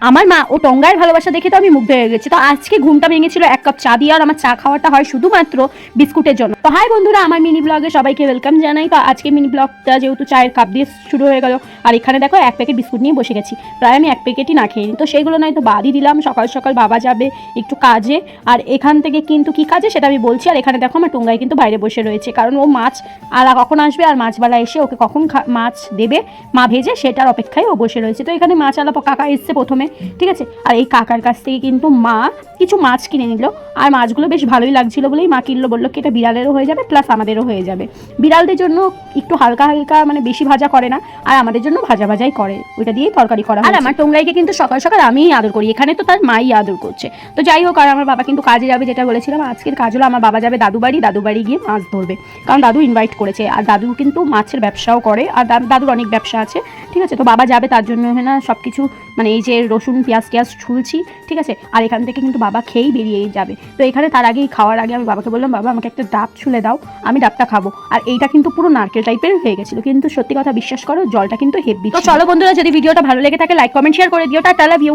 আমার মা ও টঙ্গায়ের ভালোবাসা দেখে তো আমি মুগ্ধ হয়ে গেছি। তো আজকে ঘুমটা ভেঙেছিল এক কাপ চা দিয়ে, আর আমার চা খাওয়াটা হয় শুধুমাত্র বিস্কুটের জন্য। তো হাই বন্ধুরা, আমার মিনি ব্লগে সবাইকে ওয়েলকাম জানাই। তো আজকে মিনি ব্লগটা যেহেতু চায়ের কাপ দিয়ে শুরু হয়ে গেল, আর এখানে দেখো এক প্যাকেট বিস্কুট নিয়ে বসে গেছি। প্রায় আমি এক প্যাকেটই না খেয়ে নিই, তো সেইগুলো নয় তো বাদই দিলাম। সকাল সকাল বাবা যাবে একটু কাজে, আর এখান থেকে কিন্তু কি কাজে সেটা আমি বলছি। আর এখানে দেখো আমার টঙ্গাই কিন্তু বাইরে বসে রয়েছে, কারণ ও মাছ আলা কখন আসবে আর মাছবালা এসে ওকে কখন মাছ দেবে মা ভেজে, সেটার অপেক্ষায় ও বসে রয়েছে। তো এখানে মাছ আলা কাকা এসছে প্রথমে, ঠিক আছে। আর এই কাকার কাছ থেকে কিন্তু মা কিছু মাছ কিনে নিল, আর মাছগুলো বেশ ভালোই লাগছিল বলেই মা কিনলো, বললো কি এটা বিড়ালেরও হয়ে যাবে প্লাস আমাদেরও হয়ে যাবে। বিড়ালদের জন্য একটু হালকা হালকা মানে বেশি ভাজা করে না, আর আমাদের জন্য ভাজা ভাজাই করে, ওইটা দিয়েই তরকারি করা। আর আমার টঙ্গাইকে কিন্তু সকাল সকাল আমিই আদর করি, এখানে তো তার মাই আদর করছে। তো যাই হোক, আর আমার বাবা কিন্তু কাজে যাবে, যেটা বলেছিলাম আজকের কাজ হলো আমার বাবা যাবে দাদু বাড়ি গিয়ে মাছ ধরবে, কারণ দাদু ইনভাইট করেছে। আর দাদু কিন্তু মাছের ব্যবসাও করে, আর দাদুর অনেক ব্যবসা আছে, ঠিক আছে। তো বাবা যাবে, তার জন্য না সব কিছু মানে এই যে রসুন পেঁয়াজ ছুলছি, ঠিক আছে। আর এখান থেকে কিন্তু বাবা খেয়েই বেরিয়ে যাবে। তো এখানে তার আগেই খাওয়ার আগে আমি বাবাকে বললাম, বাবা আমাকে একটা ডাব ছুলে দাও, আমি ডাবটা খাবো। আর এইটা কিন্তু পুরো নারকেল টাইপের হয়ে গেছিলো, কিন্তু সত্যি কথা বিশ্বাস করো জলটা কিন্তু হেভি। তো চলো বন্ধুরা, যদি ভিডিওটা ভালো লেগে থাকে লাইক কমেন্ট শেয়ার করে দিও। Tata, love you.